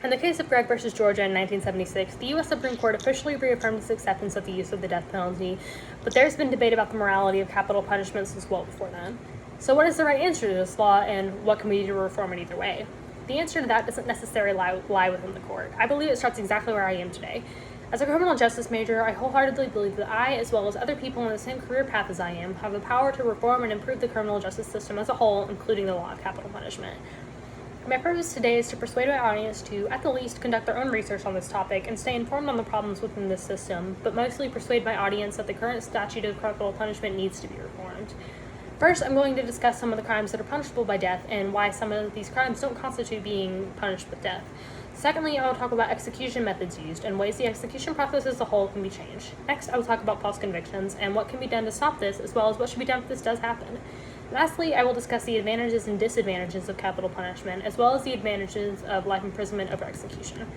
In the case of Gregg versus Georgia in 1976, the U.S. Supreme Court officially reaffirmed its acceptance of the use of the death penalty, but there's been debate about the morality of capital punishment since well before then. So what is the right answer to this law, and what can we do to reform it either way? The answer to that doesn't necessarily lie within the court. I believe it starts exactly where I am today. As a criminal justice major, I wholeheartedly believe that I, as well as other people on the same career path as I am, have the power to reform and improve the criminal justice system as a whole, including the law of capital punishment. My purpose today is to persuade my audience to, at the least, conduct their own research on this topic and stay informed on the problems within this system, but mostly persuade my audience that the current statute of capital punishment needs to be reformed. First, I'm going to discuss some of the crimes that are punishable by death and why some of these crimes don't constitute being punished with death. Secondly, I will talk about execution methods used and ways the execution process as a whole can be changed. Next, I will talk about false convictions and what can be done to stop this, as well as what should be done if this does happen. Lastly, I will discuss the advantages and disadvantages of capital punishment, as well as the advantages of life imprisonment over execution.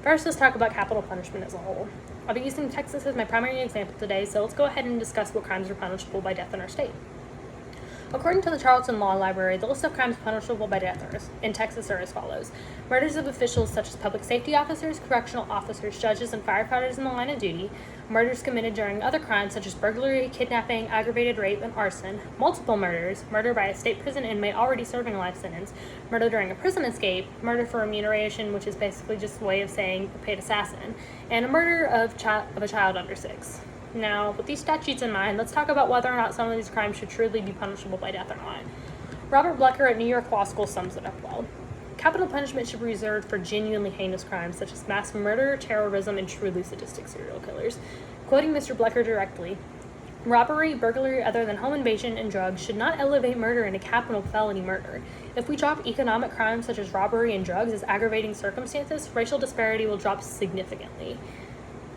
First, let's talk about capital punishment as a whole. I'll be using Texas as my primary example today, so let's go ahead and discuss what crimes are punishable by death in our state. According to the Charleston Law Library, the list of crimes punishable by death in Texas are as follows. Murders of officials such as public safety officers, correctional officers, judges, and firefighters in the line of duty, murders committed during other crimes such as burglary, kidnapping, aggravated rape, and arson, multiple murders, murder by a state prison inmate already serving a life sentence, murder during a prison escape, murder for remuneration, which is basically just a way of saying a paid assassin, and a murder of a child under 6. Now, with these statutes in mind, let's talk about whether or not some of these crimes should truly be punishable by death or not. Robert Blecker at New York Law School sums it up well. Capital punishment should be reserved for genuinely heinous crimes such as mass murder, terrorism, and truly sadistic serial killers. Quoting Mr. Blecker directly, robbery, burglary other than home invasion, and drugs should not elevate murder into capital felony murder. If we drop economic crimes such as robbery and drugs as aggravating circumstances, racial disparity will drop significantly.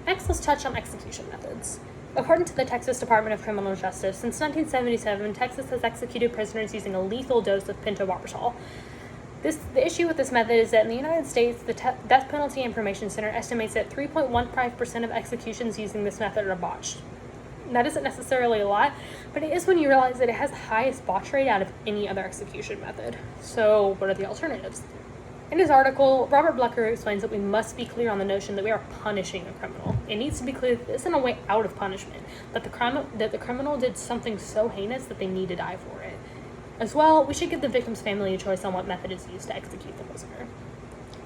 Next, let's touch on execution methods. According to the Texas Department of Criminal Justice, since 1977, Texas has executed prisoners using a lethal dose of pentobarbital. The issue with this method is that in the United States, the Death Penalty Information Center estimates that 3.15% of executions using this method are botched. That isn't necessarily a lot, but it is when you realize that it has the highest botch rate out of any other execution method. So, what are the alternatives? In his article, Robert Blecker explains that we must be clear on the notion that we are punishing a criminal. It needs to be clear that this isn't a way out of punishment, that the criminal did something so heinous that they need to die for it. As well, we should give the victim's family a choice on what method is used to execute the prisoner.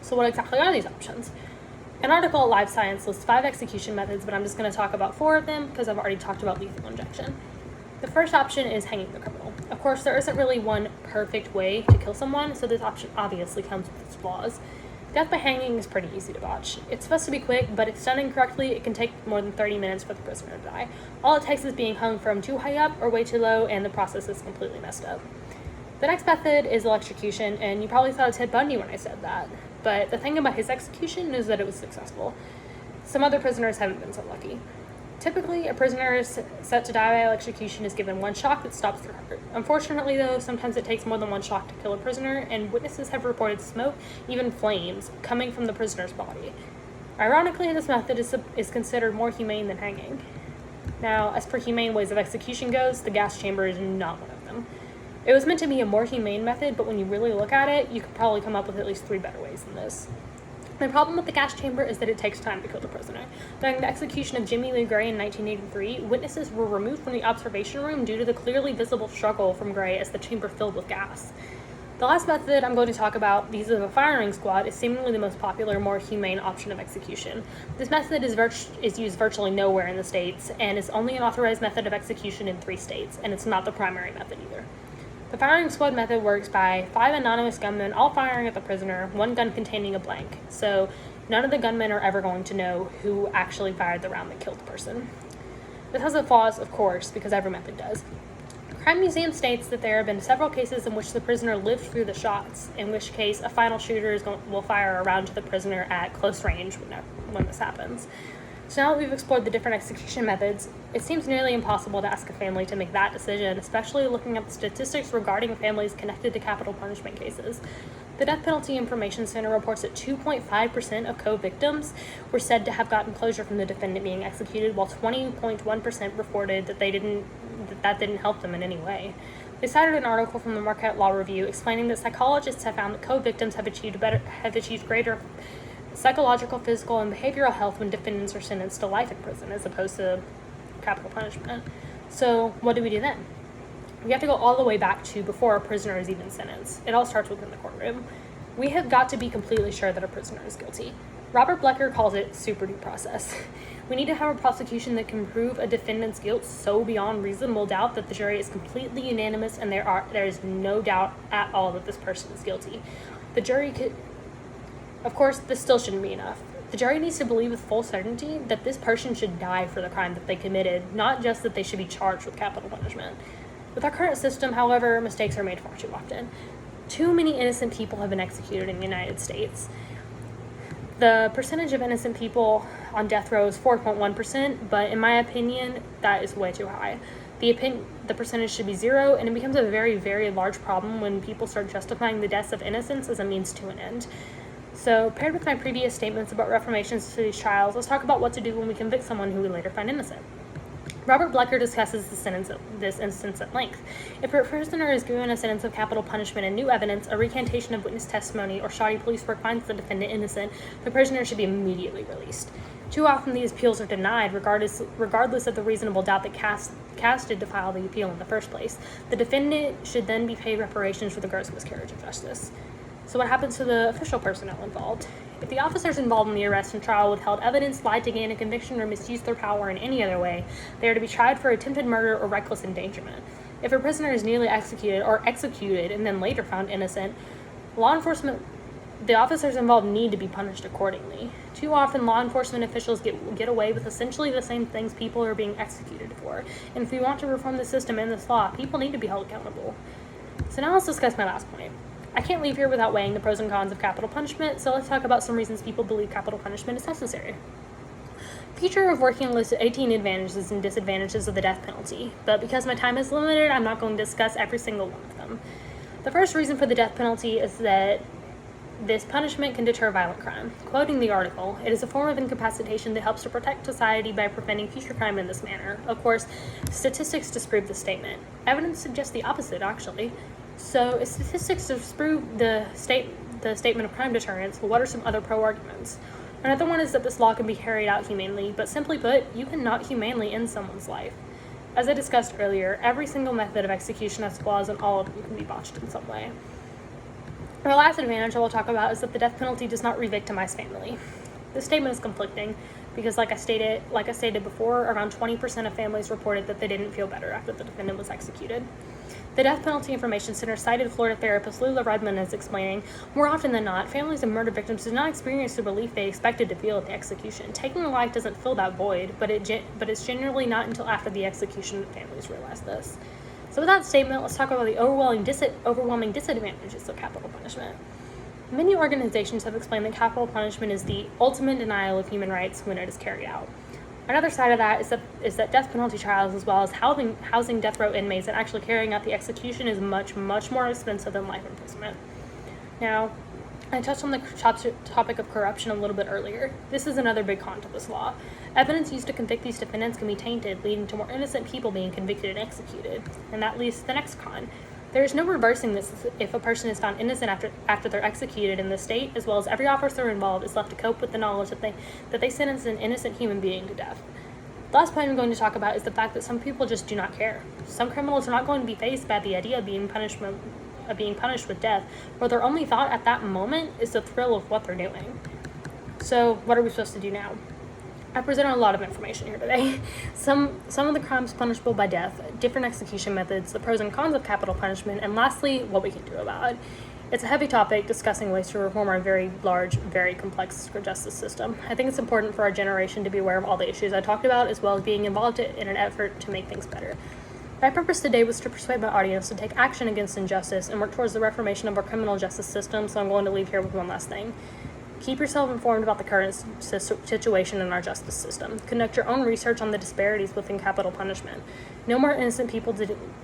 So what exactly are these options? An article at Live Science lists 5 execution methods, but I'm just going to talk about 4 of them because I've already talked about lethal injection. The first option is hanging the criminal. Of course, there isn't really one perfect way to kill someone, so this option obviously comes with its flaws. Death by hanging is pretty easy to botch. It's supposed to be quick, but if done incorrectly, it can take more than 30 minutes for the prisoner to die. All it takes is being hung from too high up or way too low, and the process is completely messed up. The next method is electrocution, and you probably thought of Ted Bundy when I said that, but the thing about his execution is that it was successful. Some other prisoners haven't been so lucky. Typically, a prisoner is set to die by electrocution is given one shock that stops their heart. Unfortunately, though, sometimes it takes more than one shock to kill a prisoner, and witnesses have reported smoke, even flames, coming from the prisoner's body. Ironically, this method is considered more humane than hanging. Now, as per humane ways of execution goes, the gas chamber is not one of them. It was meant to be a more humane method, but when you really look at it, you could probably come up with at least 3 better ways than this. The problem with the gas chamber is that it takes time to kill the prisoner. During the execution of Jimmy Lee Gray in 1983, witnesses were removed from the observation room due to the clearly visible struggle from Gray as the chamber filled with gas. The last method I'm going to talk about, the use of a firing squad, is seemingly the most popular, more humane option of execution. This method is used virtually nowhere in the states, and is only an authorized method of execution in 3 states, and it's not the primary method either. The firing squad method works by 5 anonymous gunmen all firing at the prisoner, 1 gun containing a blank, so none of the gunmen are ever going to know who actually fired the round that killed the person. This has its flaws, of course, because every method does. Crime Museum states that there have been several cases in which the prisoner lived through the shots, in which case a final shooter will fire a round to the prisoner at close range when this happens. So now that we've explored the different execution methods, it seems nearly impossible to ask a family to make that decision, especially looking at the statistics regarding families connected to capital punishment cases. The Death Penalty Information Center reports that 2.5% of co-victims were said to have gotten closure from the defendant being executed, while 20.1% reported that that didn't help them in any way. They cited an article from the Marquette Law Review explaining that psychologists have found that co-victims have achieved greater psychological, physical, and behavioral health when defendants are sentenced to life in prison as opposed to capital punishment. So what do we do then? We have to go all the way back to before a prisoner is even sentenced. It all starts within the courtroom. We have got to be completely sure that a prisoner is guilty. Robert Blecker calls it super due process. We need to have a prosecution that can prove a defendant's guilt so beyond reasonable doubt that the jury is completely unanimous and there is no doubt at all that this person is guilty. The jury could, of course, this still shouldn't be enough. The jury needs to believe with full certainty that this person should die for the crime that they committed, not just that they should be charged with capital punishment. With our current system, however, mistakes are made far too often. Too many innocent people have been executed in the United States. The percentage of innocent people on death row is 4.1%, but in my opinion, that is way too high. The percentage should be 0, and it becomes a very, very large problem when people start justifying the deaths of innocents as a means to an end. So, paired with my previous statements about reformations to these trials, let's talk about what to do when we convict someone who we later find innocent. Robert Blecker discusses this instance at length. If a prisoner is given a sentence of capital punishment and new evidence, a recantation of witness testimony, or shoddy police work finds the defendant innocent, the prisoner should be immediately released. Too often these appeals are denied regardless of the reasonable doubt that casted to file the appeal in the first place. The defendant should then be paid reparations for the gross miscarriage of justice. So what happens to the official personnel involved? If the officers involved in the arrest and trial withheld evidence, lied to gain a conviction, or misused their power in any other way, they are to be tried for attempted murder or reckless endangerment. If a prisoner is nearly executed and then later found innocent, the officers involved need to be punished accordingly. Too often, law enforcement officials get away with essentially the same things people are being executed for. And if we want to reform the system and this law, people need to be held accountable. So now let's discuss my last point. I can't leave here without weighing the pros and cons of capital punishment, so let's talk about some reasons people believe capital punishment is necessary. Future of Working listed 18 advantages and disadvantages of the death penalty, but because my time is limited, I'm not going to discuss every single one of them. The first reason for the death penalty is that this punishment can deter violent crime. Quoting the article, it is a form of incapacitation that helps to protect society by preventing future crime in this manner. Of course, statistics disprove this statement. Evidence suggests the opposite, actually. So, if statistics disprove the statement of crime deterrence, what are some other pro-arguments? Another one is that this law can be carried out humanely, but simply put, you cannot humanely end someone's life. As I discussed earlier, every single method of execution has flaws and all of them can be botched in some way. The last advantage I will talk about is that the death penalty does not re-victimize family. This statement is conflicting because, like I stated before, around 20% of families reported that they didn't feel better after the defendant was executed. The Death Penalty Information Center cited Florida therapist Lula Redmond as explaining, more often than not, families of murder victims do not experience the relief they expected to feel at the execution. Taking a life doesn't fill that void, but it's generally not until after the execution that families realize this. So with that statement, let's talk about the overwhelming disadvantages of capital punishment. Many organizations have explained that capital punishment is the ultimate denial of human rights when it is carried out. Another side of that is that death penalty trials, as well as housing death row inmates and actually carrying out the execution, is much, much more expensive than life imprisonment. Now, I touched on the topic of corruption a little bit earlier. This is another big con to this law. Evidence used to convict these defendants can be tainted, leading to more innocent people being convicted and executed. And that leads to the next con. There is no reversing this if a person is found innocent after they're executed, and the state, as well as every officer involved, is left to cope with the knowledge that they sentenced an innocent human being to death. The last point I'm going to talk about is the fact that some people just do not care. Some criminals are not going to be faced by the idea of being punished with death, where their only thought at that moment is the thrill of what they're doing. So what are we supposed to do now? I presented a lot of information here today. Some of the crimes punishable by death, different execution methods, the pros and cons of capital punishment, and lastly, what we can do about it. It's a heavy topic discussing ways to reform our very large, very complex justice system. I think it's important for our generation to be aware of all the issues I talked about, as well as being involved in an effort to make things better. My purpose today was to persuade my audience to take action against injustice and work towards the reformation of our criminal justice system, so I'm going to leave here with one last thing. Keep yourself informed about the current situation in our justice system. Conduct your own research on the disparities within capital punishment. No more innocent people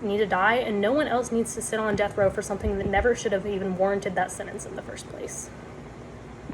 need to die, and no one else needs to sit on death row for something that never should have even warranted that sentence in the first place.